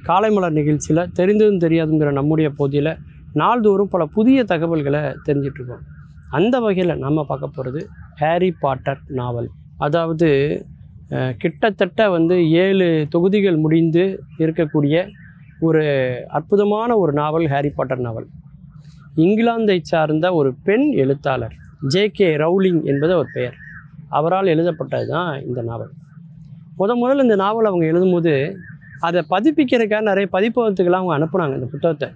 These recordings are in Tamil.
காலைமலர் நிகழ்ச்சியில் தெரிந்ததும் தெரியாதுங்கிற நம்முடைய பகுதியில் நாள்தோறும் பல புதிய தகவல்களை தெரிஞ்சிட்ருக்கோம். அந்த வகையில் நம்ம பார்க்க போகிறது ஹாரி பாட்டர் நாவல். அதாவது கிட்டத்தட்ட 7 தொகுதிகள் முடிந்து இருக்கக்கூடிய ஒரு அற்புதமான ஒரு நாவல் ஹாரி பாட்டர் நாவல். இங்கிலாந்தை சார்ந்த ஒரு பெண் எழுத்தாளர் ஜே.கே. ரவுலிங் என்பது ஒரு பெயர். அவரால் எழுதப்பட்டது தான் இந்த நாவல். முதல்ல இந்த நாவல் அவங்க எழுதும்போது அதை பதிப்பிக்கிறதுக்காக நிறைய பதிப்பகத்துக்கெல்லாம் அவங்க அனுப்புனாங்க. இந்த புத்தகத்தை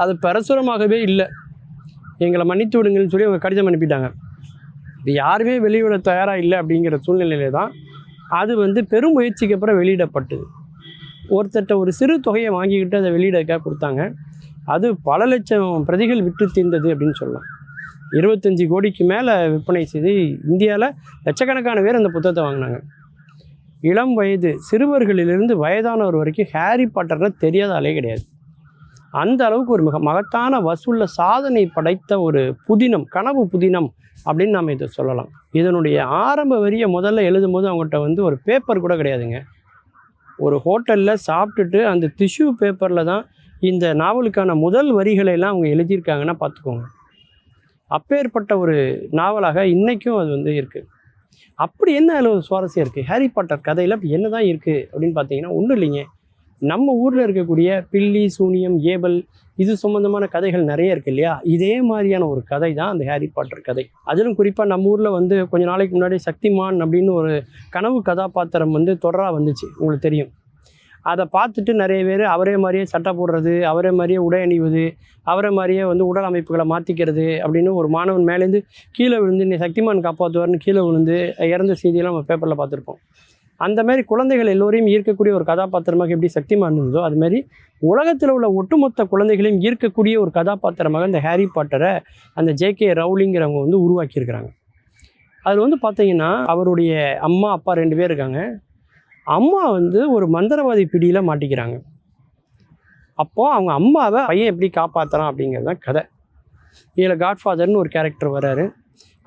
அது பிரசுரமாகவே இல்லை. எங்களை மன்னித்து விடுங்கன்னு சொல்லி அவங்க கடிதம் அனுப்பிட்டாங்க. இது யாருமே வெளியிட தயாராக இல்லை அப்படிங்கிற சூழ்நிலையில தான் அது பெரும் முயற்சிக்கு அப்புறம் வெளியிடப்பட்டது. ஒருத்தட்ட ஒரு சிறு தொகையை வாங்கிக்கிட்டு அதை வெளியிடக்காக கொடுத்தாங்க. அது பல லட்சம் பிரதிகள் விட்டு தீர்ந்தது அப்படின்னு சொல்லலாம். 25 கோடிக்கு மேலே விற்பனை செய்து இந்தியாவில் லட்சக்கணக்கான பேர் அந்த புத்தகத்தை வாங்கினாங்க. இளம் வயது சிறுவர்களிலிருந்து வயதானவர் வரைக்கும் ஹாரி பாட்டர்னா தெரியாத ஆளே கிடையாது. அந்த அளவுக்கு ஒரு மிக மகத்தான வசூலில் சாதனை படைத்த ஒரு புதினம், கனவு புதினம் அப்படின்னு நாம் இதை சொல்லலாம். இதனுடைய ஆரம்ப வரியை முதல்ல எழுதும்போது அவங்ககிட்ட ஒரு பேப்பர் கூட கிடையாதுங்க. ஒரு ஹோட்டலில் சாப்பிட்டுட்டு அந்த டிஷ்யூ பேப்பரில் தான் இந்த நாவலுக்கான முதல் வரிகளையெல்லாம் அவங்க எழுதியிருக்காங்கன்னா பார்த்துக்கோங்க. அப்பேற்பட்ட ஒரு நாவலாக இன்றைக்கும் அது இருக்குது. அப்படி என்ன அதில் ஒரு சுவாரஸ்யம் இருக்குது ஹாரி பாட்டர் கதையில் அப்படி என்ன தான் இருக்குது அப்படின்னு பார்த்தீங்கன்னா ஒன்றும் இல்லைங்க. நம்ம ஊரில் இருக்கக்கூடிய பில்லி, சூனியம், ஏபல் இது சம்மந்தமான கதைகள் நிறைய இருக்குது இல்லையா? இதே மாதிரியான ஒரு கதை தான் அந்த ஹாரி பாட்டர் கதை. அதிலும் குறிப்பாக நம்ம ஊரில் கொஞ்ச நாளைக்கு முன்னாடி சக்திமான் அப்படின்னு ஒரு கனவு கதாபாத்திரம் தொடராக வந்துச்சு, உங்களுக்கு தெரியும். அதை பார்த்துட்டு நிறைய பேர் அவரே மாதிரியே சட்டை போடுறது, அவரே மாதிரியே உடை அணிவது, அவரை மாதிரியே உடல் அமைப்புகளை மாற்றிக்கிறது அப்படின்னு ஒரு மாணவன் மேலேருந்து கீழே விழுந்து நீ சக்திமான் காப்பாற்றுவார்னு கீழே விழுந்து இறந்த செய்தியெல்லாம் நம்ம பேப்பரில் பார்த்துருப்போம். அந்த மாதிரி குழந்தைகள் எல்லோரையும் ஈர்க்கக்கூடிய ஒரு கதாபாத்திரமாக எப்படி சக்திமான் இருந்ததோ அதுமாதிரி உலகத்தில் உள்ள ஒட்டுமொத்த குழந்தைகளையும் ஈர்க்கக்கூடிய ஒரு கதாபாத்திரமாக இந்த ஹாரி பாட்டரை அந்த ஜே.கே. ரவுலிங்கிறவங்க உருவாக்கியிருக்கிறாங்க. அதில் பார்த்தீங்கன்னா அவருடைய அம்மா அப்பா 2 பேர் இருக்காங்க. அம்மா ஒரு மந்திரவாதி பிடியில் மாட்டிக்கிறாங்க. அப்போது அவங்க அம்மாவை பையன் எப்படி காப்பாற்றுறான் அப்படிங்கிறது தான் கதை. இதில் காட்ஃபாதர்னு ஒரு கேரக்டர் வர்றாரு.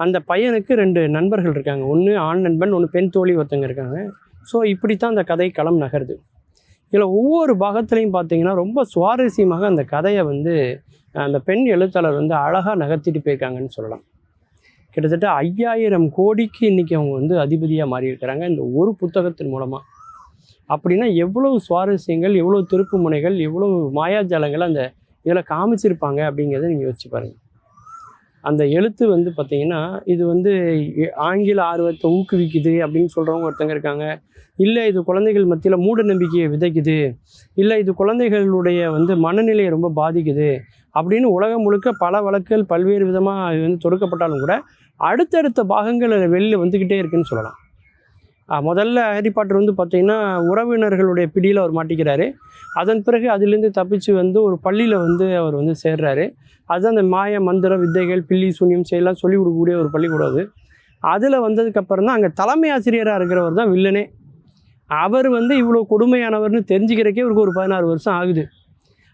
அந்த பையனுக்கு 2 நண்பர்கள் இருக்காங்க. ஒன்று ஆண் நண்பன், ஒன்று பெண் தோழி ஒருத்தங்க இருக்காங்க. ஸோ இப்படி தான் அந்த கதை களம் நகருது. இதில் ஒவ்வொரு பாகத்துலையும் பார்த்தீங்கன்னா ரொம்ப சுவாரஸ்யமாக அந்த கதையை அந்த பெண் எழுத்தாளர் அழகாக நகர்த்திட்டு போயிருக்காங்கன்னு சொல்லலாம். கிட்டத்தட்ட 5000 கோடிக்கு இன்றைக்கி அவங்க அதிபதியாக மாறி இருக்கிறாங்க இந்த ஒரு புத்தகத்தின் மூலமாக. அப்படின்னா எவ்வளவு சுவாரஸ்யங்கள், எவ்வளோ திருப்பு முனைகள், எவ்வளோ மாயாஜாலங்கள் அந்த இதில் காமிச்சிருப்பாங்க அப்படிங்கிறத நீங்கள் யோசிச்சு பாருங்கள். அந்த எழுத்து பார்த்திங்கன்னா இது ஆங்கில ஆர்வத்தை ஊக்குவிக்குது அப்படின்னு சொல்கிறவங்க ஒருத்தங்க இருக்காங்க. இல்லை இது குழந்தைகள் மத்தியில் மூட நம்பிக்கையை விதைக்குது, இல்லை இது குழந்தைகளுடைய மனநிலையை ரொம்ப பாதிக்குது அப்படின்னு உலகம் முழுக்க பல வழக்குகள் பல்வேறு விதமாக தொடுக்கப்பட்டாலும் கூட அடுத்தடுத்த பாகங்கள் வெளியில் வந்துக்கிட்டே இருக்குதுன்னு சொல்லலாம். முதல்ல ஹாரி பாட்டர் பார்த்திங்கன்னா உறவினர்களுடைய பிடியில் அவர் மாட்டிக்கிறாரு. அதன் பிறகு அதிலேருந்து தப்பிச்சு ஒரு பள்ளியில் அவர் சேர்றாரு. அதுதான் அந்த மாய மந்திர வித்தைகள், பில்லி, சூனியம் செய்யலாம் சொல்லி கொடுக்கக்கூடிய ஒரு பள்ளிக்கூடம் அது. அதில் வந்ததுக்கப்புறம் தான் அங்கே தலைமை ஆசிரியராக இருக்கிறவர் தான் வில்லனே. அவர் இவ்வளோ கொடுமையானவர்னு தெரிஞ்சுக்கிறக்கே இவருக்கு ஒரு 16 வருஷம் ஆகுது.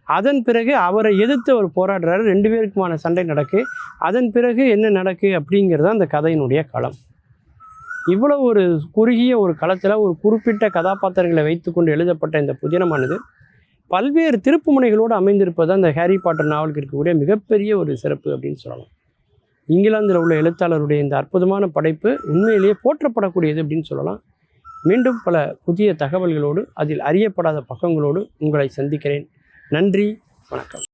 அதன் பிறகு அவரை எதிர்த்து அவர் போராடுறாரு. 2 பேருக்குமான சண்டை நடக்கு. அதன் பிறகு என்ன நடக்கு அப்படிங்கிறது அந்த கதையினுடைய களம். இவ்வளோ ஒரு குறுகிய ஒரு களத்தில் ஒரு குறிப்பிட்ட கதாபாத்திரங்களை வைத்துக்கொண்டு எழுதப்பட்ட இந்த புதினமானது பல்வேறு திருப்பு முனைகளோடு அமைந்திருப்பது அந்த ஹாரி பாட்டர் நாவலுக்கு இருக்கக்கூடிய மிகப்பெரிய ஒரு சிறப்பு அப்படின்னு சொல்லலாம். இங்கிலாந்தில் உள்ள எழுத்தாளருடைய இந்த அற்புதமான படைப்பு உண்மையிலேயே போற்றப்படக்கூடியது அப்படின்னு சொல்லலாம். மீண்டும் பல புதிய தகவல்களோடு அதில் அறியப்படாத பக்கங்களோடு உங்களை சந்திக்கிறேன். நன்றி, வணக்கம்.